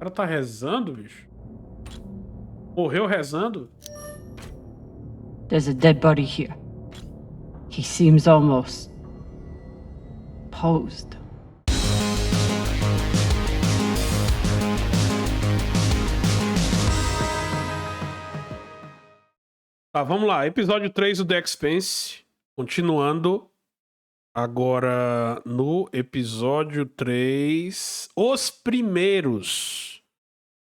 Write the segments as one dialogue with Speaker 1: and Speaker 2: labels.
Speaker 1: cara tá rezando, bicho. Morreu rezando?
Speaker 2: There's a dead body here. He seems almost posed.
Speaker 1: Tá, vamos lá. Episódio 3 do The Expanse. Continuando. Agora no episódio 3. Os Primeiros.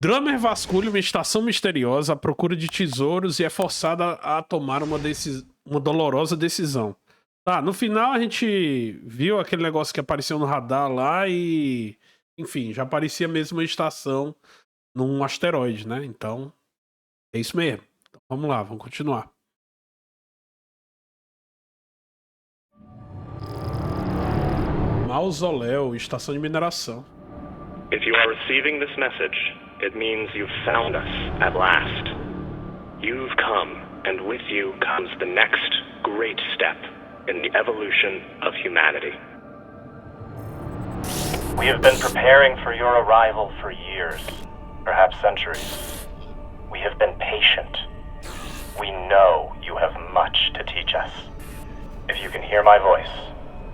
Speaker 1: Drummer vasculha uma estação misteriosa à procura de tesouros e é forçada a tomar uma dolorosa decisão. Tá, no final a gente viu aquele negócio que apareceu no radar lá e... Enfim, já aparecia mesmo uma estação num asteroide, né? Então, é isso mesmo. Então, vamos lá, vamos continuar. Mausoléu, estação de mineração.
Speaker 3: If you are receiving this message, it means you've found us at last. You've come, and with you comes the next great step in the evolution of humanity. We have been preparing for your arrival for years, perhaps centuries. We have been patient. We know you have much to teach us. If you can hear my voice,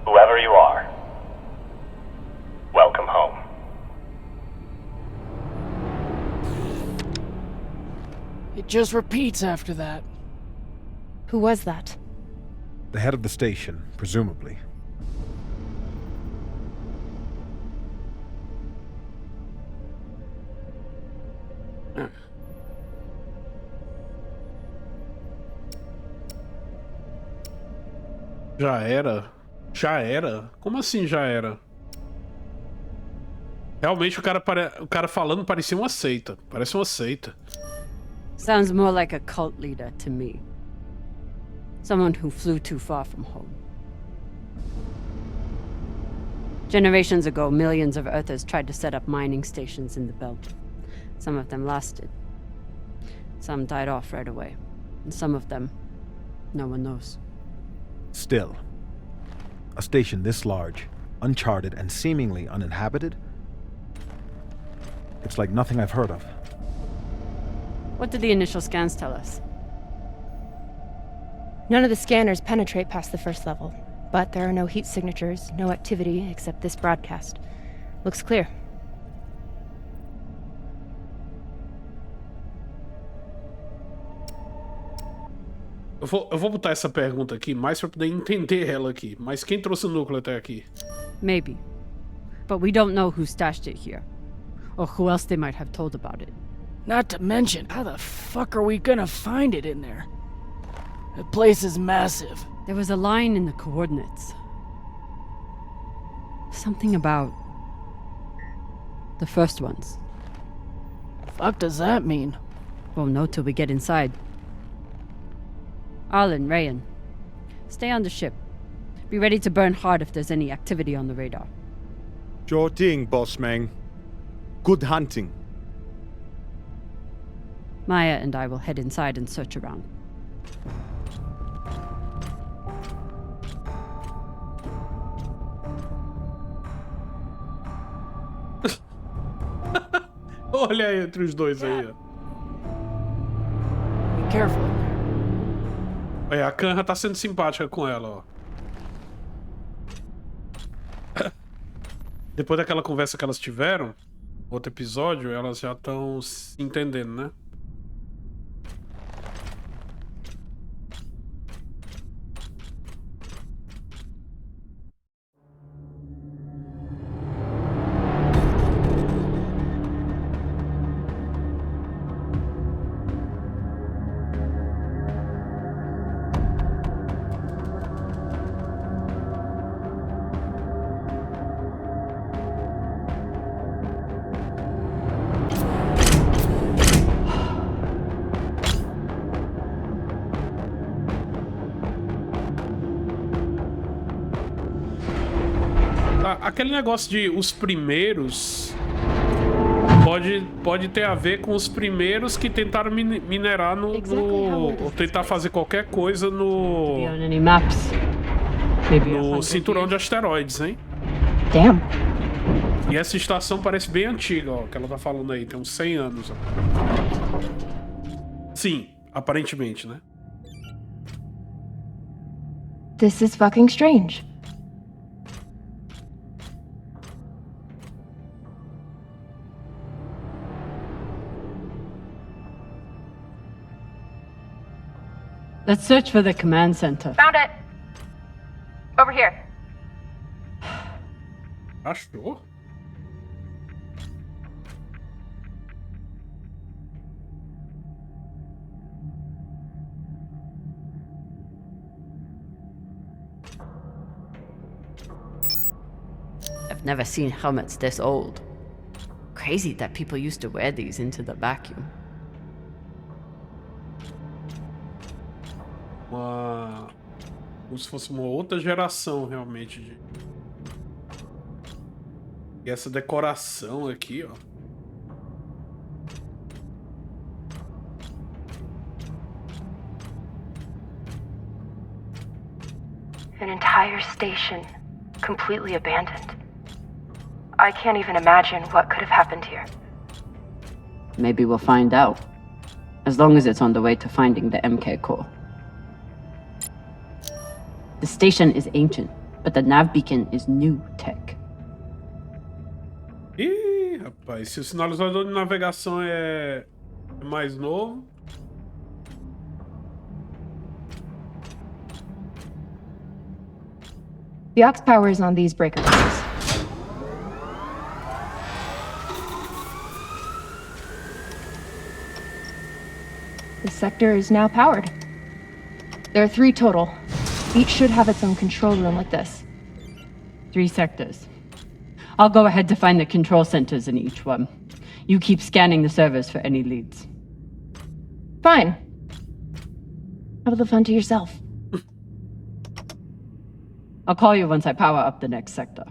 Speaker 3: whoever you are, welcome home.
Speaker 4: It just repeats after that.
Speaker 5: Who was that?
Speaker 6: The head of the station, presumably.
Speaker 1: Já era? Já era? Como assim já era? Realmente o cara falando parecia uma seita. Parece uma seita.
Speaker 2: Sounds more like a cult leader to me. Someone who flew too far from home. Generations ago, millions of Earthers tried to set up mining stations in the belt. Some of them lasted. Some died off right away. And some of them, no one knows.
Speaker 6: Still, a station this large, uncharted, and seemingly uninhabited? It's like nothing I've heard of.
Speaker 2: What did the initial scans tell us?
Speaker 5: None of the scanners penetrate past the first level, but there are no heat signatures, no activity except this broadcast. Looks clear.
Speaker 1: Eu vou botar essa pergunta aqui mais pra poder entender ela aqui. Mas quem trouxe o núcleo até aqui?
Speaker 2: Maybe. But we don't know who stashed it here. Or who else they might have told about it.
Speaker 4: Not to mention, how the fuck are we gonna find it in there? The place is massive.
Speaker 2: There was a line in the coordinates. Something about the first ones.
Speaker 4: Fuck does that mean?
Speaker 2: Won't know till we get inside. Arlen, Rayan, stay on the ship. Be ready to burn hard if there's any activity on the radar.
Speaker 7: Sure thing, boss man. Good hunting.
Speaker 2: Maya and I will head inside and search around.
Speaker 1: Olha aí entre os dois aí, ó.
Speaker 4: Be careful in there.
Speaker 1: Olha, a Kanha tá sendo simpática com ela, ó. Depois daquela conversa que elas tiveram, outro episódio, elas já estão se entendendo, né? Aquele negócio de os primeiros pode ter a ver com os primeiros que tentaram minerar ou tentar fazer qualquer coisa no cinturão de asteroides, hein?
Speaker 5: Damn.
Speaker 1: E essa estação parece bem antiga, ó, que ela tá falando aí, tem uns 100 anos, ó. Sim, aparentemente, né?
Speaker 5: This is fucking strange.
Speaker 2: Let's search for the command center.
Speaker 5: Found it! Over here.
Speaker 1: Achou?
Speaker 2: I've never seen helmets this old. Crazy that people used to wear these into the vacuum.
Speaker 1: Como se fosse uma outra geração, realmente. E essa decoração aqui, ó.
Speaker 5: An entire station, completely abandoned. I can't even imagine what could have happened here.
Speaker 2: Maybe we'll find out. As long as it's on the way to finding the MK core. The station is ancient, but the nav beacon is new tech.
Speaker 1: Ih, rapaz, se o sinalizador de navegação é mais novo.
Speaker 5: The aux power is on these breaker boxes. The sector is now powered. There are 3 total. Each should have its own control room like this.
Speaker 2: 3 sectors. I'll go ahead to find the control centers in each one. You keep scanning the servers for any leads.
Speaker 5: Fine. Have the fun to yourself.
Speaker 2: I'll call you once I power up the next sector.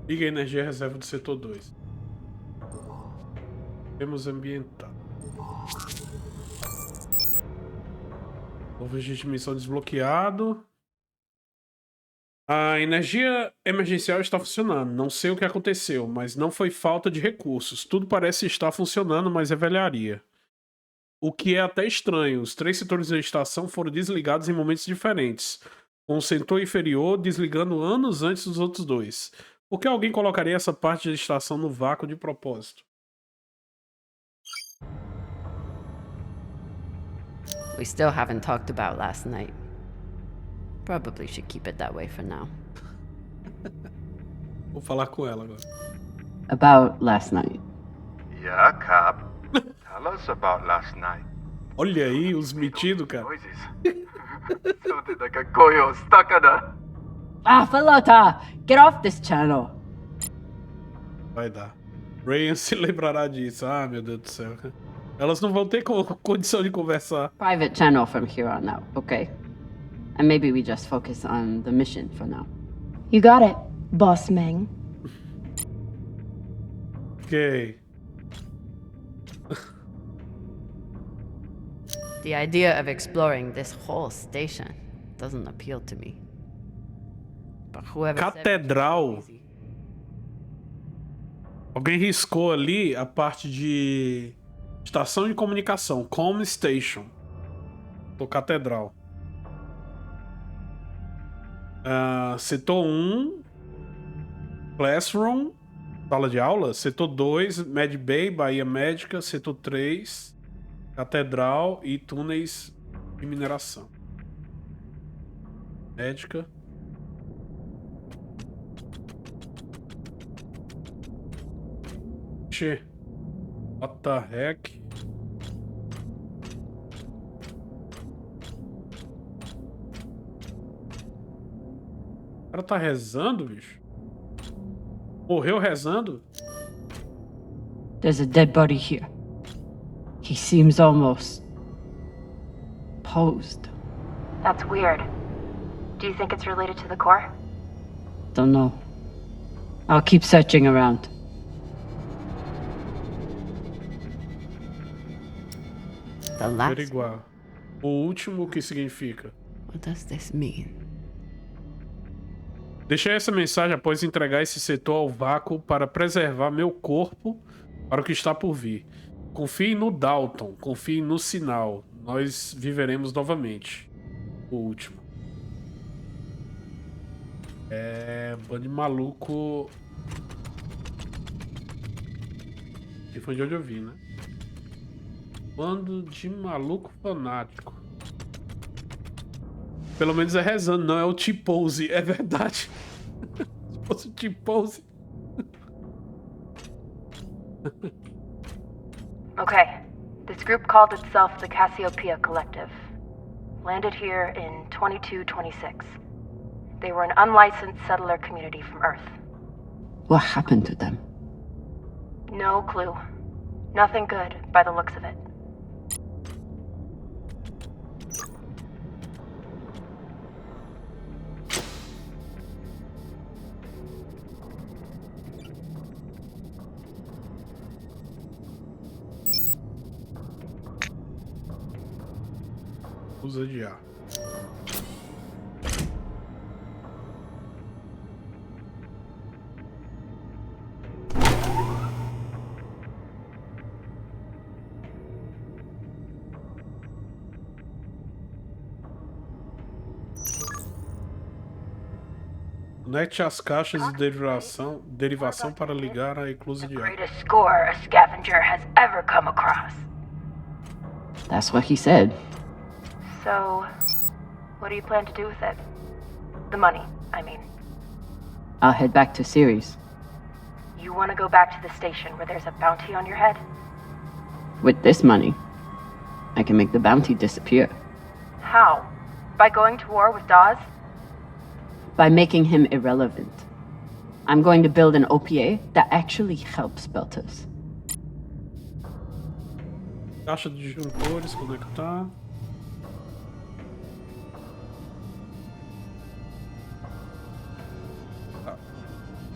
Speaker 1: Liga a energia reserva do setor 2. Temos ambiental. Novo registro de missão desbloqueado. A energia emergencial está funcionando. Não sei o que aconteceu, mas não foi falta de recursos. Tudo parece estar funcionando, mas é velharia. O que é até estranho. Os 3 setores da estação foram desligados em momentos diferentes. Com o setor inferior desligando anos antes dos outros 2. Por que alguém colocaria essa parte da estação no vácuo de propósito?
Speaker 2: We still haven't talked about last night. Probably should keep it that way for now.
Speaker 1: Vou falar com ela agora.
Speaker 2: About last night.
Speaker 8: Yeah, Cap. Tell us about last night.
Speaker 1: Olha aí, os metidos, cara.
Speaker 8: Noises. Sounded like a coil stuck in a...
Speaker 2: Ah, Falota! Get off this channel!
Speaker 1: Vai dar. Ryan se lembrará disso. Ah, meu Deus do céu. Elas não vão ter condição de conversar.
Speaker 2: Private channel from here on out, okay? And maybe we just focus on the mission for now.
Speaker 5: You got it, Boss Meng.
Speaker 1: Ok.
Speaker 2: The idea of exploring this whole station doesn't appeal to me. But whoever
Speaker 1: Catedral. Alguém riscou ali a parte de estação de comunicação, Com Station. Do Catedral. Setor 1, Classroom, sala de aula. Setor 2, Med Bay, Bahia Médica. Setor 3, Catedral e túneis de mineração. Médica. What the heck? O cara tá rezando, bicho? Morreu rezando?
Speaker 2: There's a dead body here. He seems almost posed.
Speaker 5: That's weird. Do you think it's related to the core?
Speaker 2: Don't know. I'll keep searching around. The last.
Speaker 1: Averiguar. O último, o que significa?
Speaker 2: What does this mean?
Speaker 1: Deixei essa mensagem após entregar esse setor ao vácuo para preservar meu corpo para o que está por vir. Confie no Dalton, confie no sinal. Nós viveremos novamente. O último. Bando de maluco. Que foi de onde eu vi, né? Bando de maluco fanático. Pelo menos é rezando, não é o T-Pose, é verdade. Se fosse o T-Pose.
Speaker 5: Okay. This group called itself the Cassiopeia Collective. Landed here in 2226. They were an unlicensed settler community from Earth.
Speaker 2: What happened to them?
Speaker 5: No clue. Nothing good, by the looks of it.
Speaker 1: Usa de ar. Conecte as caixas de derivação para ligar a eclusa de ar.
Speaker 5: Greatest score a scavenger has ever come across.
Speaker 2: That's what he said.
Speaker 5: So, what do you plan to do with it? The money, I mean.
Speaker 2: I'll head back to Ceres.
Speaker 5: You want to go back to the station where there's a bounty on your head?
Speaker 2: With this money, I can make the bounty disappear.
Speaker 5: How? By going to war with Dawes?
Speaker 2: By making him irrelevant. I'm going to build an OPA that actually helps Belters.
Speaker 1: Caixa de disjuntores, conectar.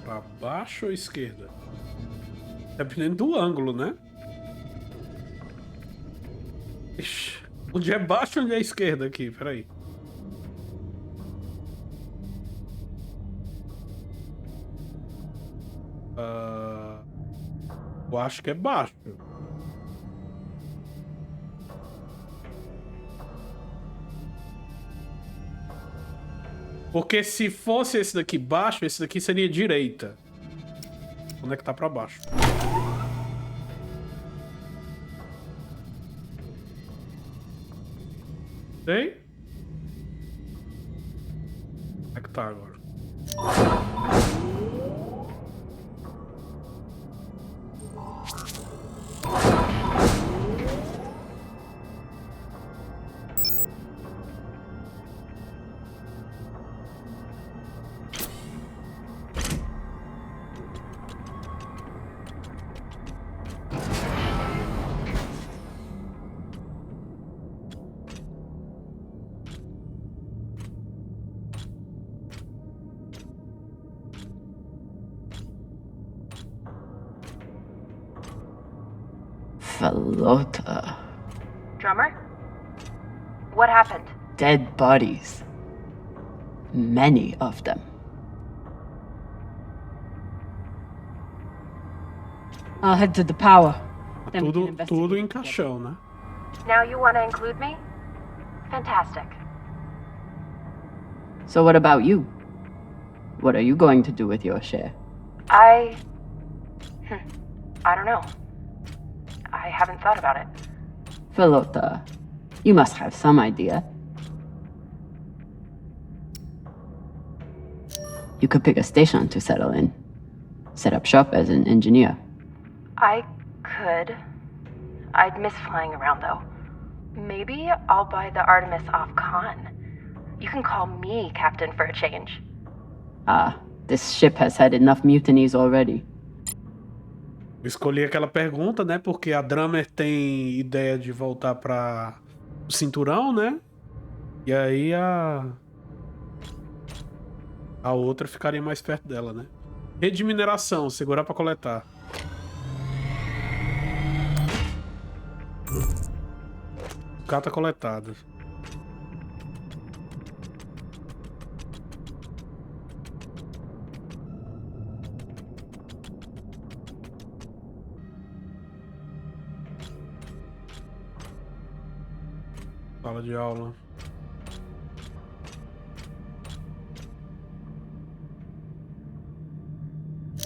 Speaker 1: Pra baixo ou esquerda? Dependendo do ângulo, né? Ixi, onde é baixo ou onde é esquerda aqui? Peraí. Eu acho que é baixo. Porque se fosse esse daqui baixo, esse daqui seria direita. Conectar pra baixo. Tem? Conectar agora.
Speaker 2: Falota.
Speaker 5: Drummer? What happened?
Speaker 2: Dead bodies. Many of them. I'll head to the power. Then we can investigate
Speaker 1: Tudo em
Speaker 2: together.
Speaker 1: caixão, né?
Speaker 5: Now you want to include me? Fantastic.
Speaker 2: So what about you? What are you going to do with your share?
Speaker 5: I don't know. I haven't thought about it.
Speaker 2: Falota, you must have some idea. You could pick a station to settle in. Set up shop as an engineer.
Speaker 5: I could. I'd miss flying around, though. Maybe I'll buy the Artemis off Khan. You can call me captain for a change.
Speaker 2: Ah, this ship has had enough mutinies already.
Speaker 1: Eu escolhi aquela pergunta, né? Porque a Drummer tem ideia de voltar para o cinturão, né? E aí a outra ficaria mais perto dela, né? Rede de mineração, segurar para coletar. Cata coletada. Sala de aula.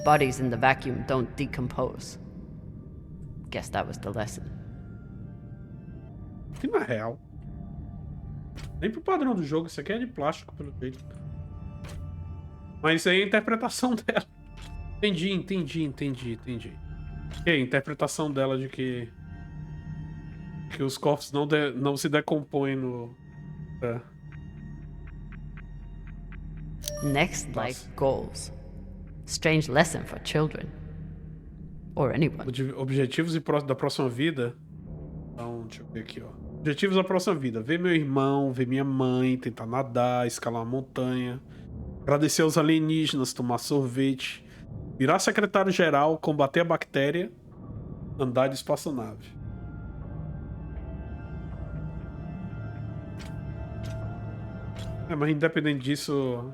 Speaker 2: Bodies in the vacuum don't decompose. Guess that was the lesson.
Speaker 1: Que não é real. Nem pro padrão do jogo, isso aqui é de plástico, pelo jeito. Mas isso aí é a interpretação dela. Entendi. E aí, a interpretação dela de que os corpos não se decompõem no... É.
Speaker 2: Next life goals. Strange lesson for children. Or anyone.
Speaker 1: Objetivos da próxima vida. Então, deixa eu ver aqui, ó. Objetivos da próxima vida: ver meu irmão, ver minha mãe, tentar nadar, escalar uma montanha, agradecer aos alienígenas, tomar sorvete, virar secretário-geral, combater a bactéria, andar de espaçonave. Mas independente disso...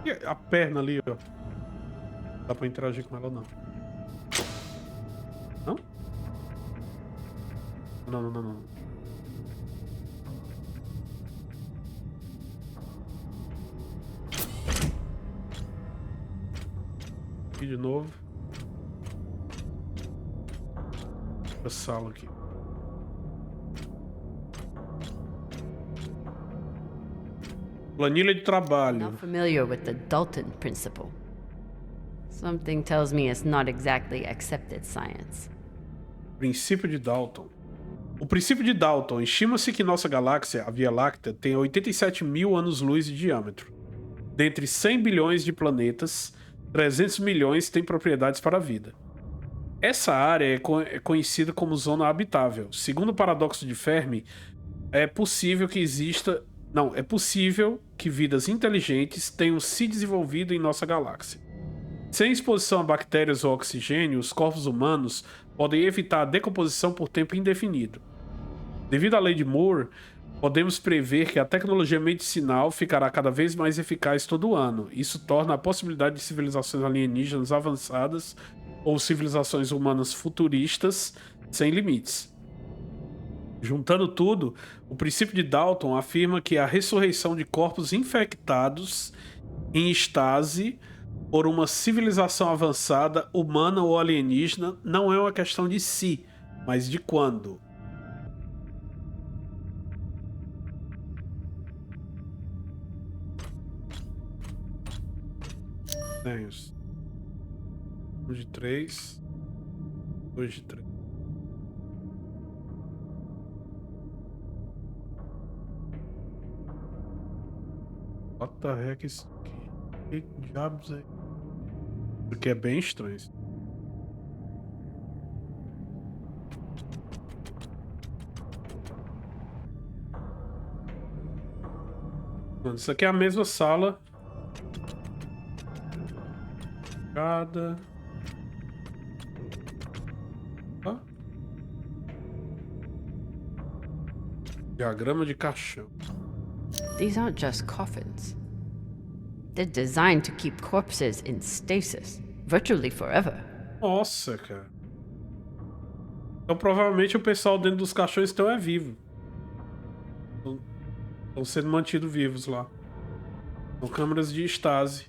Speaker 1: E a perna ali, ó. Não dá pra interagir com ela, não. Não? Não. Aqui de novo. Outra sala aqui. Planilha de trabalho.
Speaker 2: Not familiar with the Dalton principle. Something tells me it's not exactly accepted science.
Speaker 1: Princípio de Dalton. O princípio de Dalton: estima-se que nossa galáxia, a Via Láctea, tenha 87 mil anos-luz de diâmetro. Dentre 100 bilhões de planetas, 300 milhões têm propriedades para a vida. Essa área é conhecida como zona habitável. Segundo o paradoxo de Fermi, é possível que vidas inteligentes tenham se desenvolvido em nossa galáxia. Sem exposição a bactérias ou oxigênio, os corpos humanos podem evitar a decomposição por tempo indefinido. Devido à lei de Moore, podemos prever que a tecnologia medicinal ficará cada vez mais eficaz todo ano. Isso torna a possibilidade de civilizações alienígenas avançadas ou civilizações humanas futuristas sem limites. Juntando tudo, o princípio de Dalton afirma que a ressurreição de corpos infectados em estase por uma civilização avançada, humana ou alienígena, não é uma questão de se, mas de quando. Desenhos. 1 de 3. 2 de 3. What the heck is isso aqui? Que diabos é? Isso aqui é bem estranho. Mano, isso aqui é a mesma sala. Cada... Ah. Diagrama de caixão.
Speaker 2: These aren't just coffins. They're designed to keep corpses in stasis, virtually forever.
Speaker 1: Nossa, cara. Então provavelmente o pessoal dentro dos caixões então é vivo. Estão sendo mantidos vivos lá. São câmeras de estase.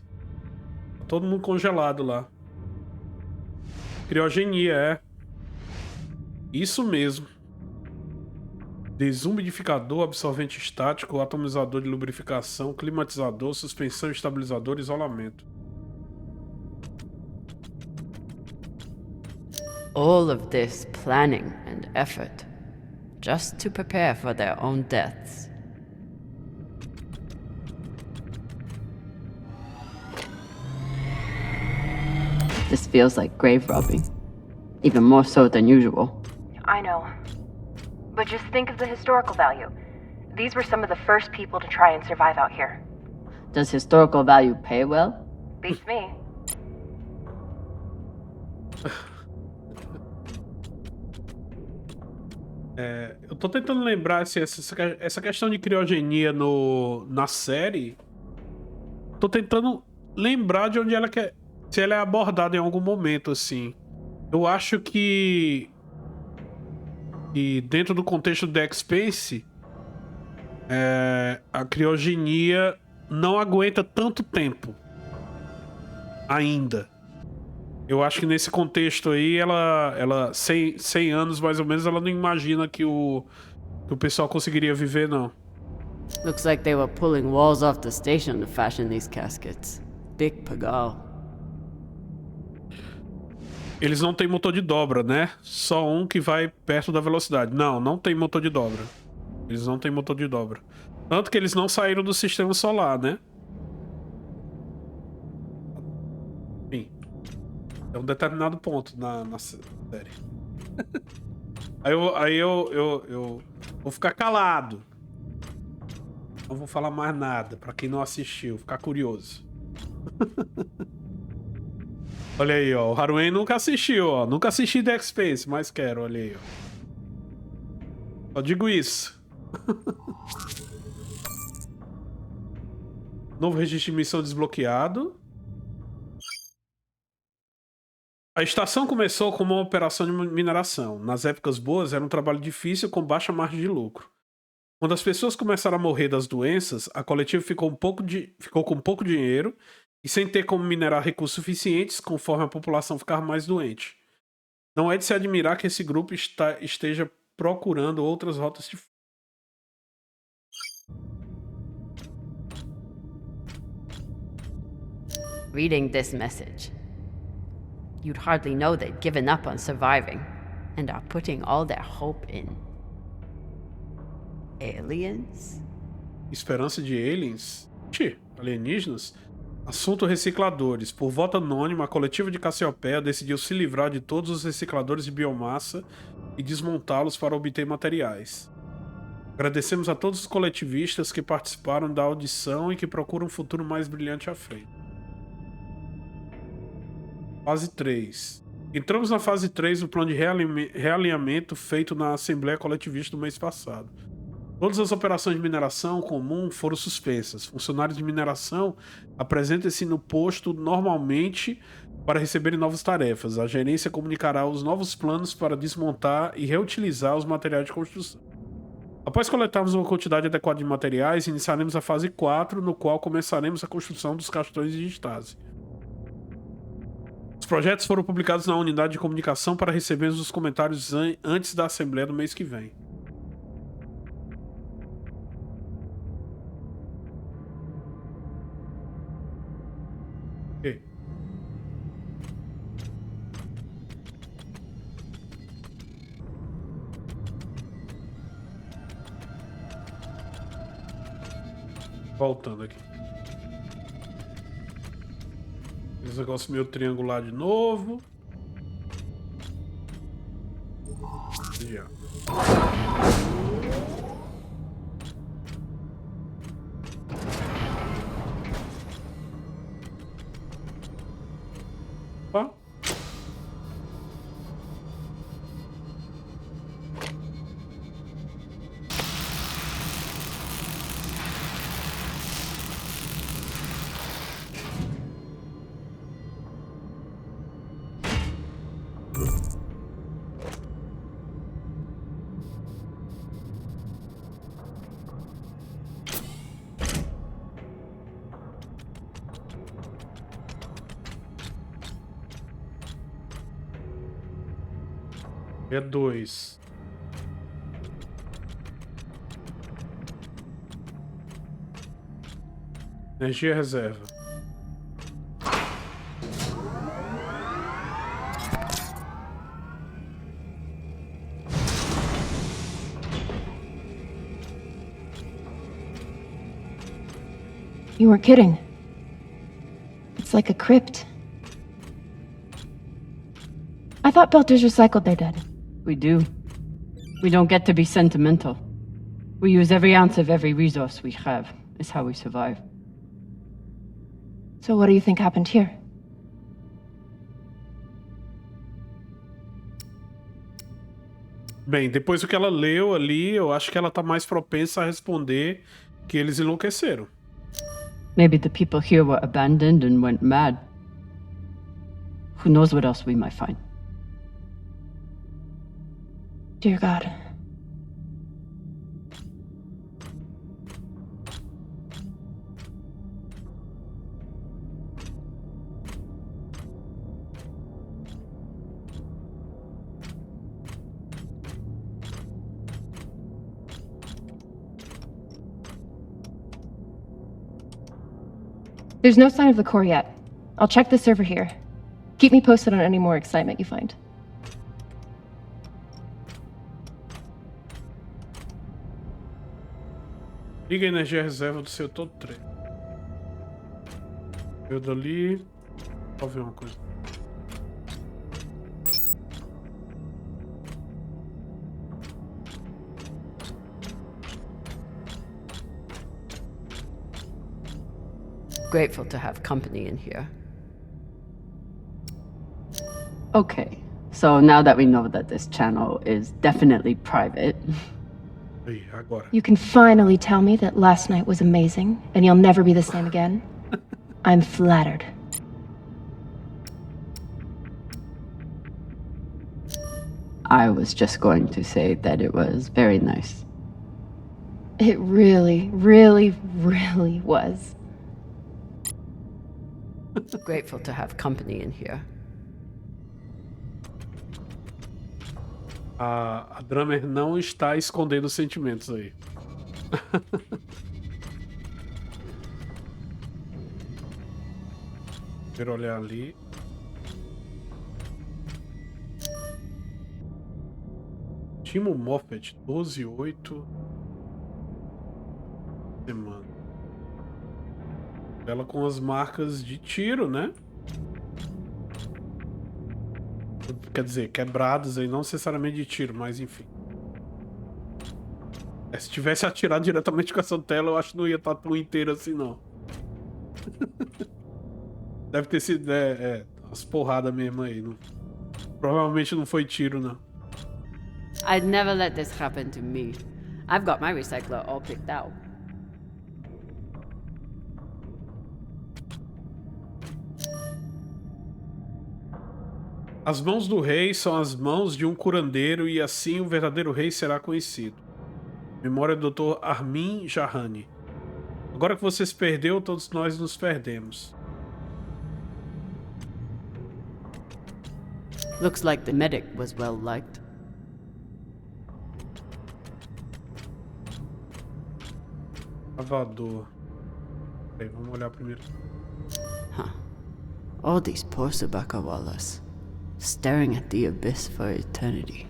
Speaker 1: Tá todo mundo congelado lá. Criogenia, é. Isso mesmo. Desumidificador, absorvente estático, atomizador de lubrificação, climatizador, suspensão, estabilizador, isolamento.
Speaker 2: All of this planning and effort, just to prepare for their own deaths. This feels like grave robbing, even more so than usual.
Speaker 5: I know. But just think of the historical value. These were some of the first people to try and survive out here.
Speaker 2: Does historical value pay well?
Speaker 5: Beats me.
Speaker 1: Eu tô tentando lembrar se essa questão de criogenia na série. Tô tentando lembrar de onde ela quer. Se ela é abordada em algum momento, assim. Eu acho que dentro do contexto do Expanse, a criogenia não aguenta tanto tempo ainda. Eu acho que nesse contexto aí, ela 100 anos mais ou menos, ela não imagina que o pessoal conseguiria viver, não.
Speaker 2: Looks like they were pulling walls off the station to fashion these caskets. Big pagal.
Speaker 1: Eles não têm motor de dobra, né? Só um que vai perto da velocidade. Não tem motor de dobra. Eles não têm motor de dobra. Tanto que eles não saíram do sistema solar, né? Enfim. É um determinado ponto na série. Aí eu vou ficar calado. Não vou falar mais nada pra quem não assistiu, ficar curioso. Olha aí, ó. O Haruen nunca assistiu, ó. Nunca assisti The Expanse, mas quero, olha aí, ó. Só digo isso. Novo registro de missão desbloqueado. A estação começou como uma operação de mineração. Nas épocas boas, era um trabalho difícil com baixa margem de lucro. Quando as pessoas começaram a morrer das doenças, a coletiva ficou com pouco dinheiro e sem ter como minerar recursos suficientes conforme a população ficava mais doente. Não é de se admirar que esse grupo esteja procurando outras rotas de...
Speaker 2: Reading this message, you'd hardly know they'd given up on surviving and are putting all their hope in aliens?
Speaker 1: Esperança de aliens? Alienígenas? Assunto recicladores. Por voto anônimo, a coletiva de Cassiopeia decidiu se livrar de todos os recicladores de biomassa e desmontá-los para obter materiais. Agradecemos a todos os coletivistas que participaram da audição e que procuram um futuro mais brilhante à frente. Fase 3. Entramos na fase 3 do plano de realinhamento feito na Assembleia Coletivista do mês passado. Todas as operações de mineração comum foram suspensas. Funcionários de mineração apresentem-se no posto normalmente para receberem novas tarefas. A gerência comunicará os novos planos para desmontar e reutilizar os materiais de construção. Após coletarmos uma quantidade adequada de materiais, iniciaremos a fase 4, no qual começaremos a construção dos caixões de estase. Os projetos foram publicados na unidade de comunicação para recebermos os comentários antes da Assembleia do mês que vem. Ok. Voltando aqui. Esse negócio meio triangular de novo. Já. Opa. É 2. Energia reserva.
Speaker 5: You weren't kidding. It's like a crypt. I thought Belters recycled their dead.
Speaker 2: We do. We don't get to be sentimental. We use every ounce of every resource we have. It's how we survive.
Speaker 5: So what do you think happened here?
Speaker 1: Bem, depois do que ela leu ali, eu acho que ela tá mais propensa a responder que eles enlouqueceram.
Speaker 2: Maybe the people here were abandoned and went mad. Who knows what else we might find?
Speaker 5: Dear God. There's no sign of the core yet. I'll check the server here. Keep me posted on any more excitement you find.
Speaker 1: Liga a energia reserva do setor 3. Eu dali. Vou ver uma coisa.
Speaker 2: Grateful to have company in here.
Speaker 9: Okay, so now that we know that this channel is definitely private,
Speaker 1: Aí, agora.
Speaker 5: You can finally tell me that last night was amazing and you'll never be the same again. I'm flattered.
Speaker 9: I was just going to say that it was very nice.
Speaker 5: It really, really, really was.
Speaker 2: Grateful to have company in here.
Speaker 1: A Drummer não está escondendo sentimentos aí. Quero olhar ali. Timo Moffat, 12/8. Semana. Ela com as marcas de tiro, né? Quer dizer, quebrados aí, não necessariamente de tiro, mas enfim. Se tivesse atirado diretamente com essa tela, eu acho que não ia estar tão inteiro assim, não. Deve ter sido umas porradas mesmo aí. Não... Provavelmente não foi tiro, não.
Speaker 2: I'd never let this happen to me. I've got my recycler all picked out.
Speaker 1: As mãos do rei são as mãos de um curandeiro e assim o verdadeiro rei será conhecido. Memória do Dr. Armin Jahani. Agora que você se perdeu, todos nós nos perdemos.
Speaker 2: Looks like the medic was well liked.
Speaker 1: Lavador. Peraí, vamos olhar primeiro.
Speaker 2: Huh. All these poor Sabakawalas, staring at the abyss for eternity.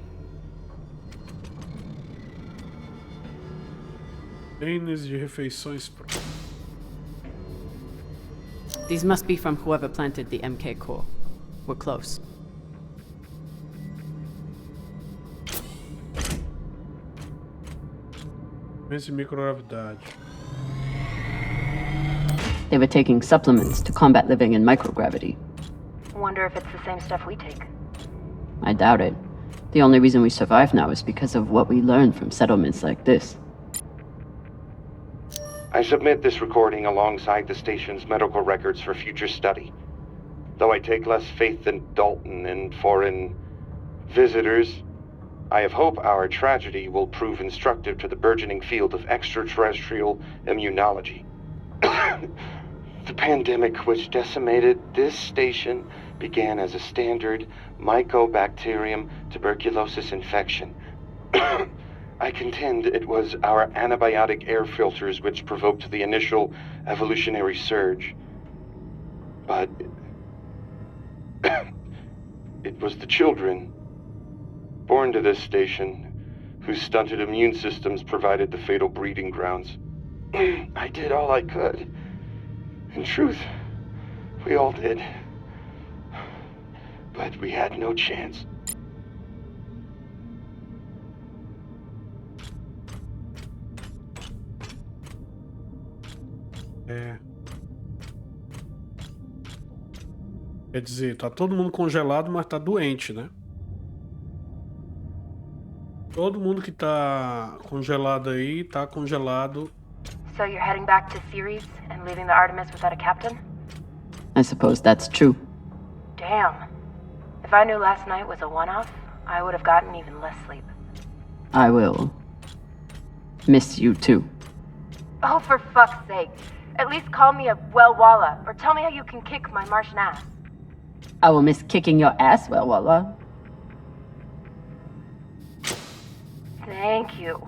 Speaker 1: Tênis de refeições.
Speaker 2: These must be from whoever planted the MK core. We're close.
Speaker 1: Tênis de microgravidade.
Speaker 9: They were taking supplements to combat living in microgravity.
Speaker 5: Wonder if it's the same stuff we take.
Speaker 9: I doubt it. The only reason we survive now is because of what we learned from settlements like this.
Speaker 10: I submit this recording alongside the station's medical records for future study. Though I take less faith than Dalton in foreign visitors, I have hope our tragedy will prove instructive to the burgeoning field of extraterrestrial immunology. The pandemic which decimated this station began as a standard Mycobacterium tuberculosis infection. I contend it was our antibiotic air filters which provoked the initial evolutionary surge. But it was the children born to this station whose stunted immune systems provided the fatal breeding grounds. I did all I could. In truth, we all did. But we had no chance.
Speaker 1: Quer dizer, tá todo mundo congelado, mas tá doente, né? Todo mundo que tá congelado aí, tá congelado.
Speaker 5: So you're heading back to Ceres and leaving the Artemis without a captain?
Speaker 9: I suppose that's true.
Speaker 5: Damn. If I knew last night was a one-off, I would have gotten even less sleep.
Speaker 9: I will miss you too.
Speaker 5: Oh, for fuck's sake. At least call me a well-walla, or tell me how you can kick my Martian ass.
Speaker 9: I will miss kicking your ass, well, Walla.
Speaker 5: Thank you.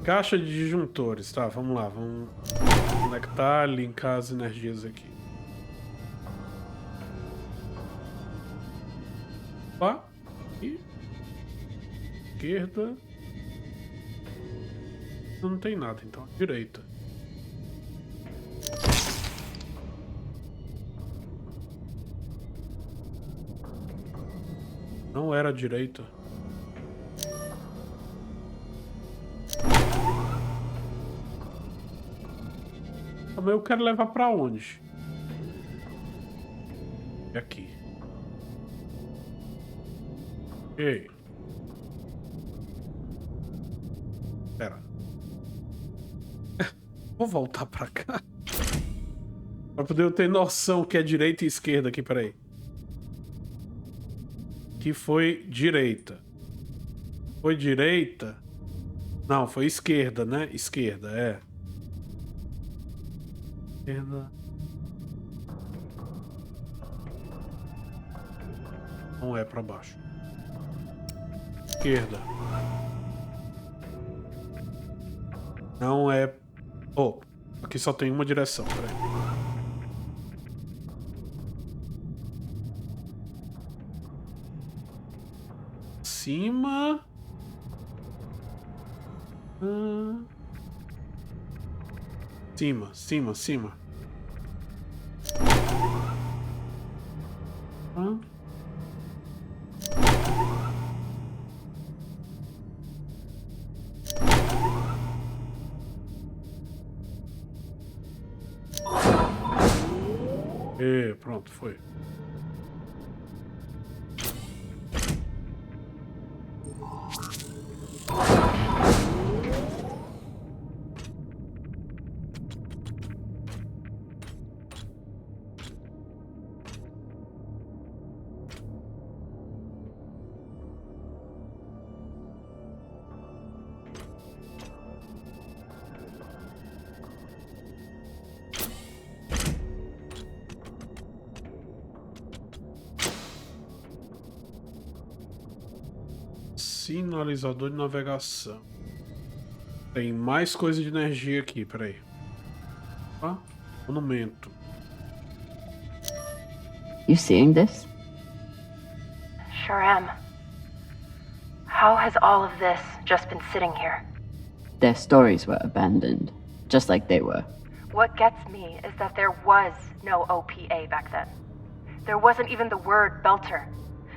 Speaker 1: Caixa de disjuntores. Tá, vamos lá. Vamos conectar, linkar as energias aqui. Opa. E esquerda. Não tem nada, então. Direita. Não era a direita. Mas eu quero levar pra onde? É aqui. Ei. Pera. Vou voltar pra cá. Pra poder eu ter noção que é direita e esquerda aqui, peraí. Que foi direita. Foi direita? Não, foi esquerda, né? Esquerda, é. Esquerda. Não é pra baixo. Esquerda. Não é... Oh, aqui só tem uma direção, peraí. Cima. Cima. E pronto, foi. Sinalizador de navegação. Tem mais coisa de energia aqui, peraí. Ah, monumento.
Speaker 9: You seeing this?
Speaker 5: Sure am. How has all of this just been sitting here?
Speaker 9: Their stories were abandoned, just like they were.
Speaker 5: What gets me is that there was no OPA back then. There wasn't even the word Belter.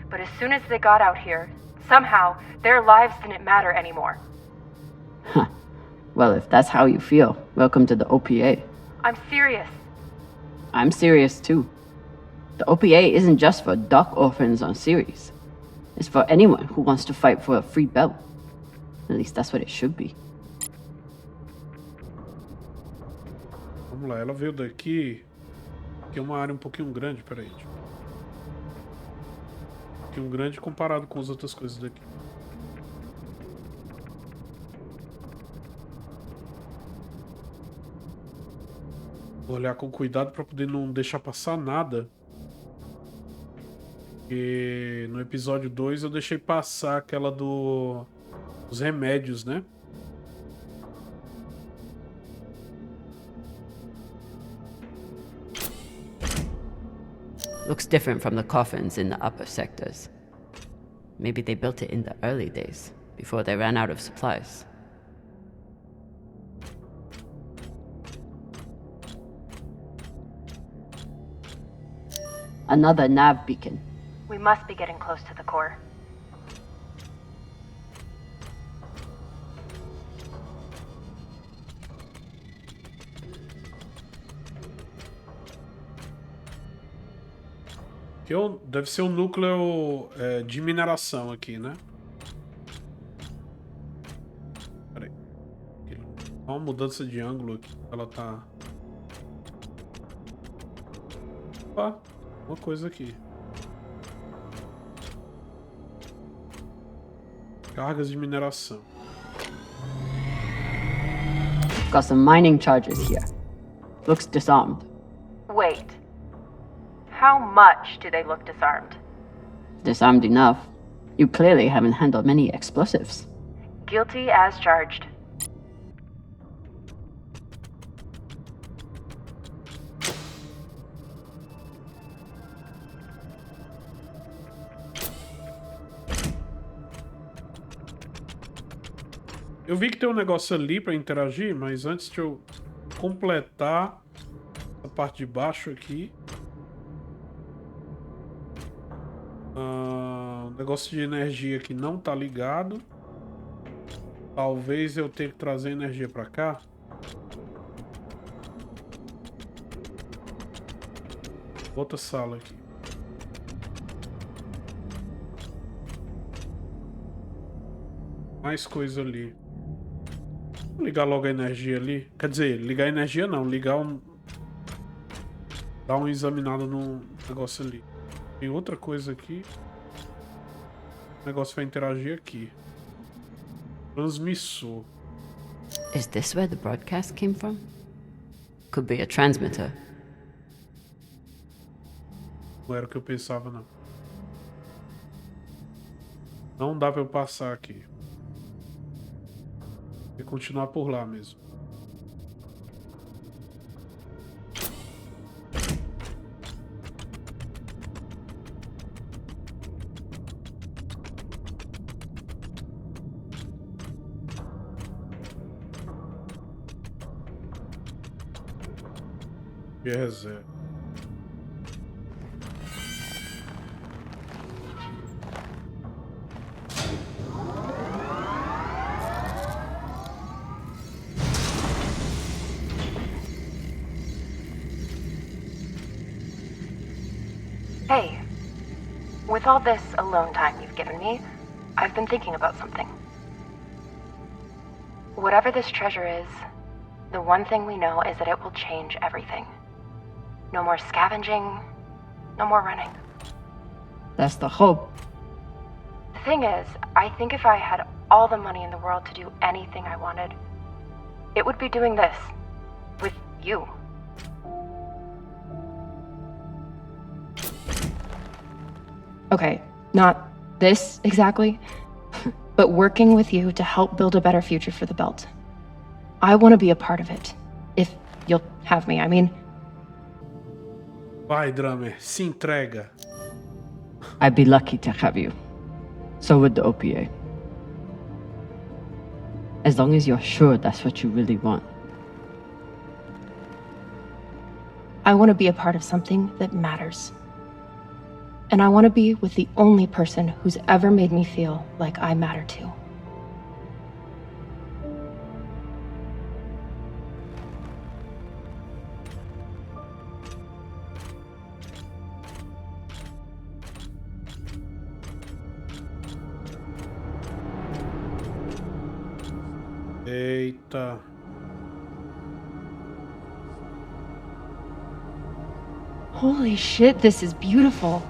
Speaker 5: But as soon as they got out here, somehow, their lives didn't matter anymore.
Speaker 9: Huh. Well, if that's how you feel, welcome to the OPA.
Speaker 5: I'm serious.
Speaker 9: I'm serious too. The OPA isn't just for dock orphans on Ceres. It's for anyone who wants to fight for a free belt. At least that's what it should be.
Speaker 1: Vamos lá, ela veio daqui. Aqui é uma área um pouquinho grande, peraí. Um pouquinho grande comparado com as outras coisas daqui. Vou olhar com cuidado para poder não deixar passar nada. Porque no episódio 2 eu deixei passar aquela dos remédios, né?
Speaker 2: Looks different from the coffins in the upper sectors. Maybe they built it in the early days, before they ran out of supplies.
Speaker 9: Another nav beacon.
Speaker 5: We must be getting close to the core.
Speaker 1: Que deve ser um núcleo de mineração aqui, né? Peraí. Dá uma mudança de ângulo aqui. Ela tá... Opa, uma coisa aqui. Cargas de mineração.
Speaker 9: Got some mining charges here. Looks disarmed.
Speaker 5: Wait. How much do they look disarmed?
Speaker 9: Disarmed enough. You clearly haven't handled many explosives.
Speaker 5: Guilty as charged.
Speaker 1: Eu vi que tem um negócio ali pra interagir, mas antes de eu completar a parte de baixo aqui. O negócio de energia aqui não tá ligado. Talvez eu tenha que trazer energia pra cá. Outra sala aqui. Mais coisa ali. Vou ligar logo a energia ali. Quer dizer, ligar a energia não. Ligar um... Dar uma examinada no negócio ali. Tem outra coisa aqui. O negócio vai interagir aqui. Transmissor.
Speaker 2: Is this where the broadcast came from? Could be a transmitter.
Speaker 1: Não era o que eu pensava, não. Não dá pra eu passar aqui. E continuar por lá mesmo. E reserva.
Speaker 5: Hey, with all this alone time you've given me, I've been thinking about something. Whatever this treasure is, the one thing we know is that it will change everything. No more scavenging, no more running.
Speaker 9: That's the hope.
Speaker 5: The thing is, I think if I had all the money in the world to do anything I wanted, it would be doing this. With you. Okay, not this exactly, but working with you to help build a better future for the Belt. I want to be a part of it. If you'll have me, I mean.
Speaker 1: Vai, Drummer, se entrega.
Speaker 9: I'd be lucky to have you. So would the OPA. As long as you're sure that's what you really want.
Speaker 5: I want to be a part of something that matters. And I want to be with the only person who's ever made me feel like I matter too.
Speaker 1: Eita.
Speaker 5: Holy shit, this is beautiful.